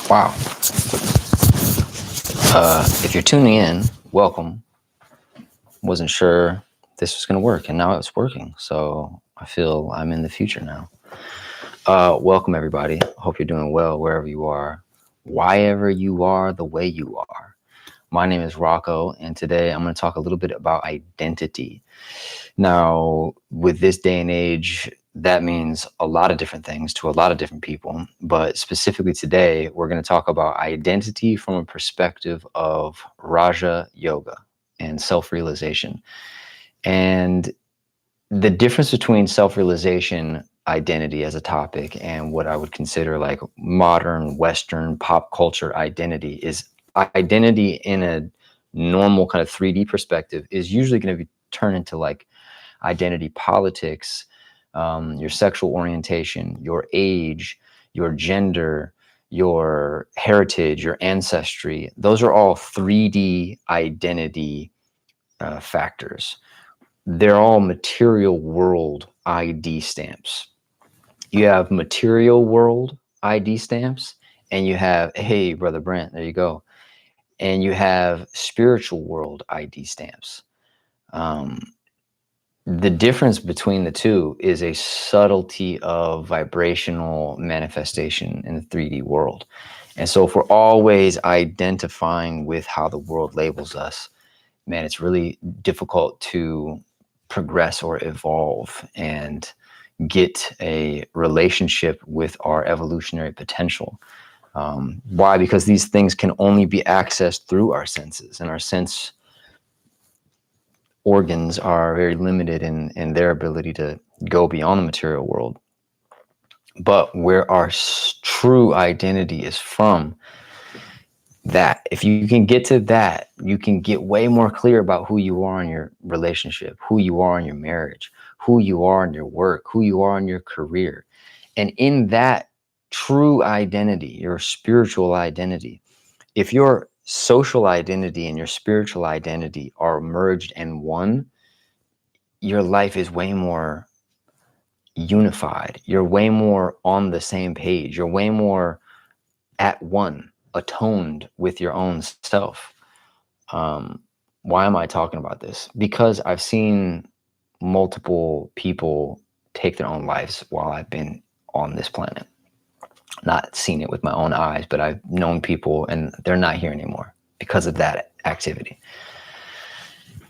Wow. If you're tuning in, welcome. Wasn't sure this was going to work, and now it's working. So I feel I'm in the future now. Welcome, everybody. Hope you're doing well wherever you are, whyever you are, the way you are. My name is Rocco, and today I'm going to talk a little bit about identity. Now, with this day and age, that means a lot of different things to a lot of different people. But specifically today, we're going to talk about identity from a perspective of Raja Yoga and self-realization. And the difference between self-realization, identity as a topic, and what I would consider like modern Western pop culture identity is identity in a normal kind of 3D perspective is usually going to be turned into like identity politics, your sexual orientation, your age, your gender, your heritage, your ancestry. Those are all 3D identity factors. They're all material world ID stamps. You have material world ID stamps, and you have, hey, Brother Brent, there you go. And you have spiritual world ID stamps. Um, the difference between the two is a subtlety of vibrational manifestation in the 3D world. And so if we're always identifying with how the world labels us, man, it's really difficult to progress or evolve and get a relationship with our evolutionary potential. Why? Because these things can only be accessed through our senses, and our sense organs are very limited in their ability to go beyond the material world. But where our true identity is from, that if you can get to that, you can get way more clear about who you are in your relationship, who you are in your marriage, who you are in your work, who you are in your career. And in that true identity, your spiritual identity, if your social identity and your spiritual identity are merged in one, your life is way more unified. You're way more on the same page. You're way more at one, atoned with your own self. Why am I talking about this? Because I've seen multiple people take their own lives while I've been on this planet. Not seen it with my own eyes, but I've known people and they're not here anymore because of that activity.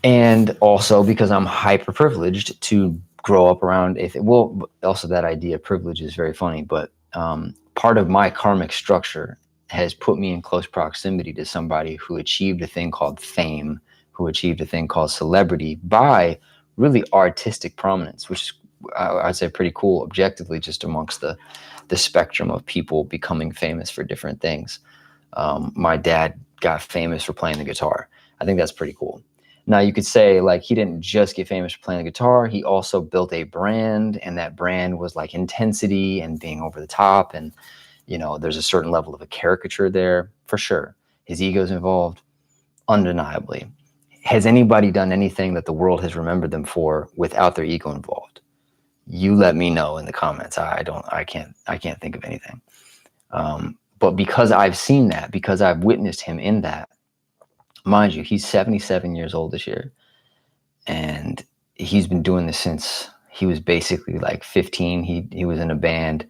And also because I'm hyper privileged to grow up around also that idea of privilege is very funny, but part of my karmic structure has put me in close proximity to somebody who achieved a thing called fame, who achieved a thing called celebrity by really artistic prominence, which is, I'd say, pretty cool objectively, just amongst the spectrum of people becoming famous for different things. My dad got famous for playing the guitar. I think that's pretty cool. Now, you could say, like, he didn't just get famous for playing the guitar. He also built a brand, and that brand was like intensity and being over the top. And, there's a certain level of a caricature there for sure. His ego's involved, undeniably. Has anybody done anything that the world has remembered them for without their ego involved? You let me know in the comments. I can't think of anything. But because I've seen that, because I've witnessed him in that, mind you, he's 77 years old this year, and he's been doing this since he was basically like 15. He was in a band.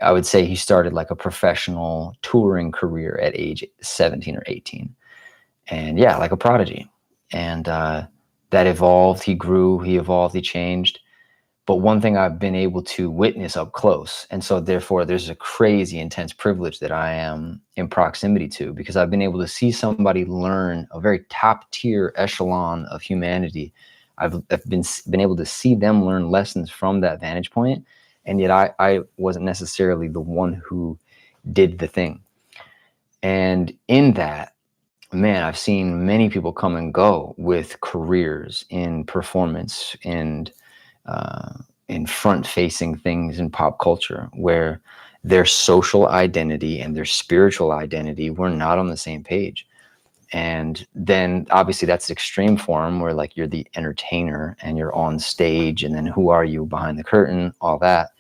I would say he started like a professional touring career at age 17 or 18. And yeah, like a prodigy. And that evolved. He grew, he evolved, he changed. But one thing I've been able to witness up close, and so therefore there's a crazy intense privilege that I am in proximity to, because I've been able to see somebody learn a very top tier echelon of humanity. I've been able to see them learn lessons from that vantage point, and yet I wasn't necessarily the one who did the thing. And in that, man, I've seen many people come and go with careers in performance and in front-facing things in pop culture, where their social identity and their spiritual identity were not on the same page. And then obviously that's the extreme form, where like you're the entertainer and you're on stage, and then who are you behind the curtain, all that.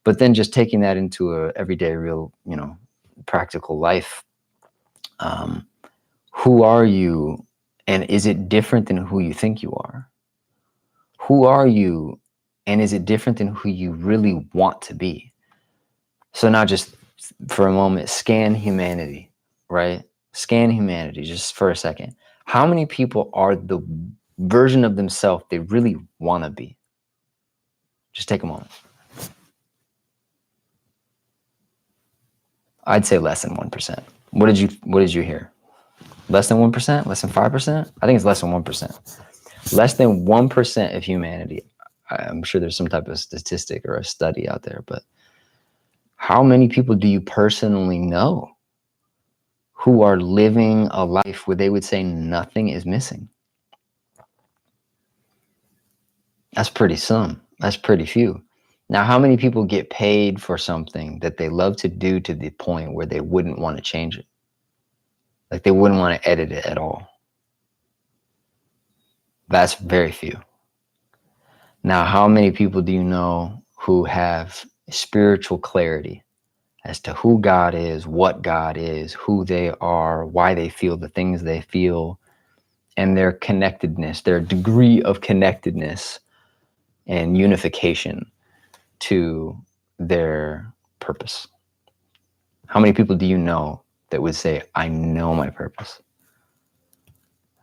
But then just taking that into a everyday real, practical life. Who are you, and is it different than who you think you are? Who are you, and is it different than who you really want to be? So now just for a moment, scan humanity, right? Scan humanity just for a second. How many people are the version of themselves they really want to be? Just take a moment. I'd say less than 1%. What did you hear? Less than 1%? Less than 5%? I think it's less than 1%. Less than 1% of humanity. I'm sure there's some type of statistic or a study out there, but how many people do you personally know who are living a life where they would say nothing is missing? That's pretty some. That's pretty few. Now, how many people get paid for something that they love to do to the point where they wouldn't want to change it? Like they wouldn't want to edit it at all. That's very few. Now, how many people do you know who have spiritual clarity as to who God is, what God is, who they are, why they feel the things they feel, and their connectedness, their degree of connectedness and unification to their purpose? How many people do you know that would say, I know my purpose?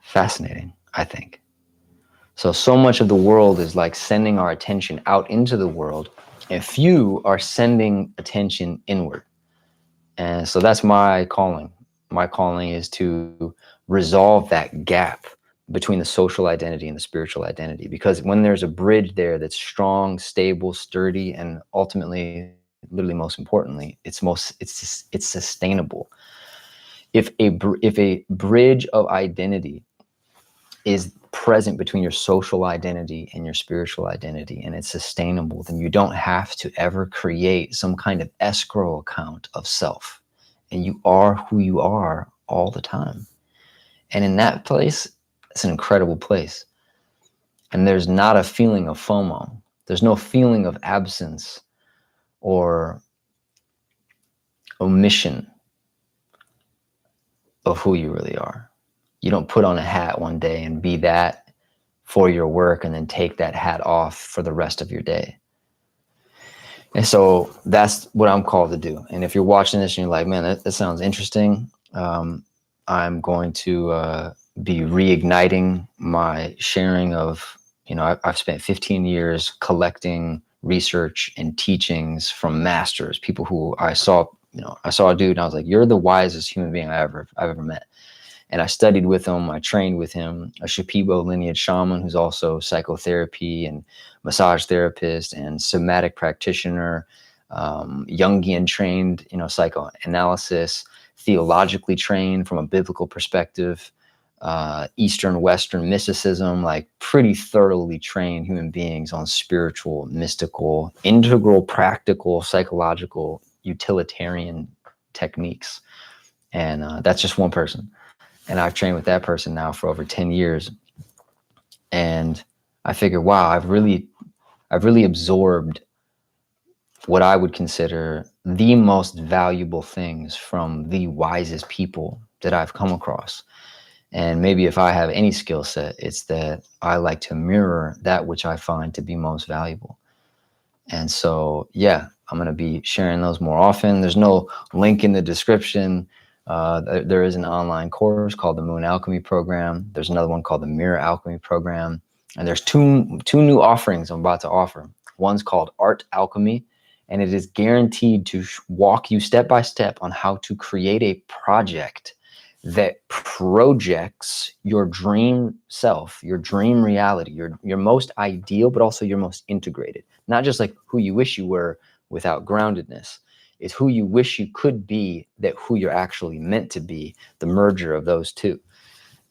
Fascinating, I think. So much of the world is like sending our attention out into the world, and few are sending attention inward. And so that's my calling. My calling is to resolve that gap between the social identity and the spiritual identity. Because when there's a bridge there that's strong, stable, sturdy, and ultimately, literally most importantly, it's sustainable. If a bridge of identity is present between your social identity and your spiritual identity, and it's sustainable, then you don't have to ever create some kind of escrow account of self, and you are who you are all the time. And in that place, it's an incredible place. And there's not a feeling of FOMO. There's no feeling of absence or omission of who you really are. You don't put on a hat one day and be that for your work and then take that hat off for the rest of your day. And so that's what I'm called to do. And if you're watching this and you're like, man, that sounds interesting, I'm going to be reigniting my sharing of, I've spent 15 years collecting research and teachings from masters, people who I saw a dude and I was like, you're the wisest human being I've ever met. And I studied with him, I trained with him, a Shipibo lineage shaman who's also psychotherapy and massage therapist and somatic practitioner, Jungian trained, psychoanalysis, theologically trained from a biblical perspective, Eastern, Western mysticism, like pretty thoroughly trained human beings on spiritual, mystical, integral, practical, psychological, utilitarian techniques. And that's just one person. And I've trained with that person now for over 10 years. And I figured, wow, I've really absorbed what I would consider the most valuable things from the wisest people that I've come across. And maybe if I have any skill set, it's that I like to mirror that which I find to be most valuable. And so, yeah, I'm going to be sharing those more often. There's no link in the description. There is an online course called the Moon Alchemy Program. There's another one called the Mirror Alchemy Program. And there's two new offerings I'm about to offer. One's called Art Alchemy, and it is guaranteed to walk you step by step on how to create a project that projects your dream self, your dream reality, your most ideal, but also your most integrated. Not just like who you wish you were without groundedness. It's who you wish you could be, that who you're actually meant to be, the merger of those two.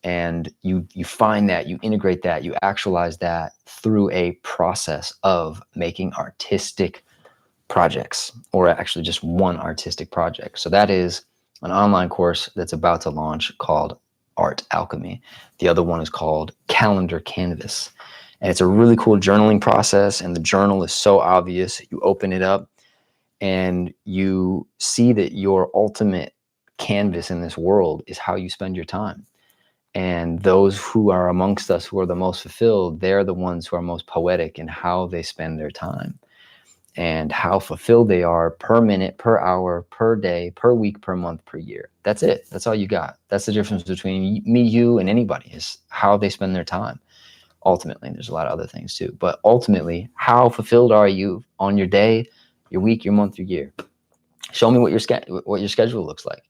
And you find that, you integrate that, you actualize that through a process of making artistic projects, or actually just one artistic project. So that is an online course that's about to launch called Art Alchemy. The other one is called Calendar Canvas. And it's a really cool journaling process. And the journal is so obvious. You open it up and you see that your ultimate canvas in this world is how you spend your time. And those who are amongst us who are the most fulfilled, they're the ones who are most poetic in how they spend their time and how fulfilled they are per minute, per hour, per day, per week, per month, per year. That's it. That's all you got. That's the difference between me, you, and anybody, is how they spend their time. Ultimately, there's a lot of other things too, but ultimately, how fulfilled are you on your day, your week, your month, your year? Show me what your schedule looks like.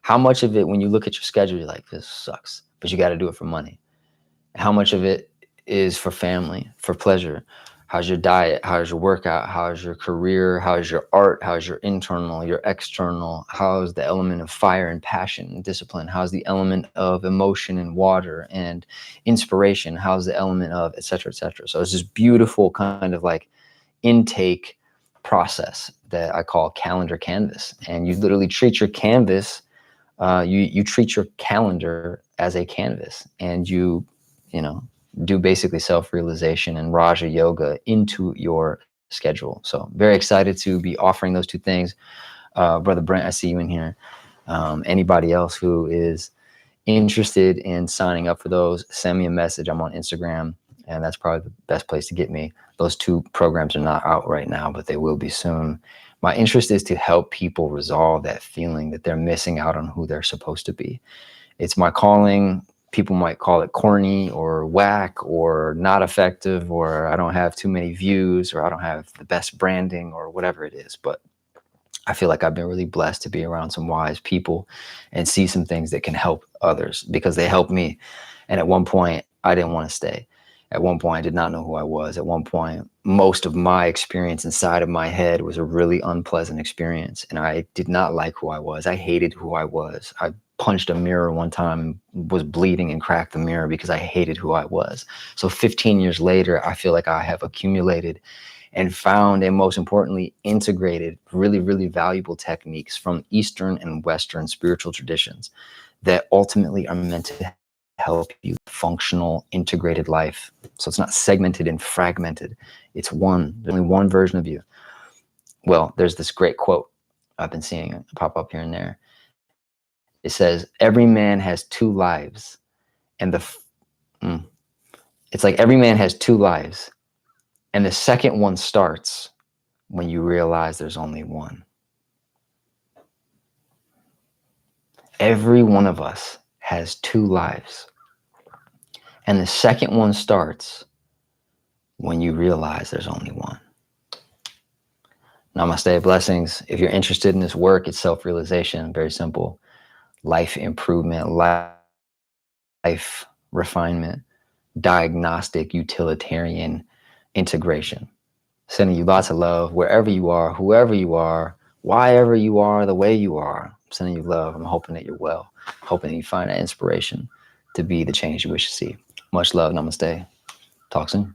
How much of it, when you look at your schedule, you're like, this sucks, but you got to do it for money? How much of it is for family, for pleasure? How's your diet? How's your workout? How's your career? How's your art? How's your internal, your external? How's the element of fire and passion and discipline? How's the element of emotion and water and inspiration? How's the element of et cetera, et cetera? So it's this beautiful kind of like intake process that I call calendar canvas. And you literally treat your canvas, you treat your calendar as a canvas, and you know, do basically self-realization and Raja Yoga into your schedule. So very excited to be offering those two things. Brother Brent, I see you in here. Anybody else who is interested in signing up for those, send me a message. I'm on Instagram, and that's probably the best place to get me. Those two programs are not out right now, but they will be soon. My interest is to help people resolve that feeling that they're missing out on who they're supposed to be. It's my calling. People might call it corny or whack or not effective, or I don't have too many views, or I don't have the best branding, or whatever it is. But I feel like I've been really blessed to be around some wise people and see some things that can help others, because they helped me. And at one point, I didn't want to stay. At one point, I did not know who I was. At one point, most of my experience inside of my head was a really unpleasant experience. And I did not like who I was. I hated who I was. I punched a mirror one time and was bleeding and cracked the mirror because I hated who I was. So 15 years later, I feel like I have accumulated and found, and most importantly, integrated really, really valuable techniques from Eastern and Western spiritual traditions that ultimately are meant to help you functional, integrated life. So it's not segmented and fragmented. It's one. There's only one version of you. Well, there's this great quote I've been seeing pop up here and there. It says, every man has two lives. And it's like every man has two lives. And the second one starts when you realize there's only one. Every one of us has two lives. And the second one starts when you realize there's only one. Namaste, blessings. If you're interested in this work, it's self-realization, very simple. Life improvement, life refinement, diagnostic, utilitarian integration. Sending you lots of love wherever you are, whoever you are, whyever you are, the way you are. I'm sending you love. I'm hoping that you're well, hoping that you find that inspiration to be the change you wish to see. Much love. Namaste. Talk soon.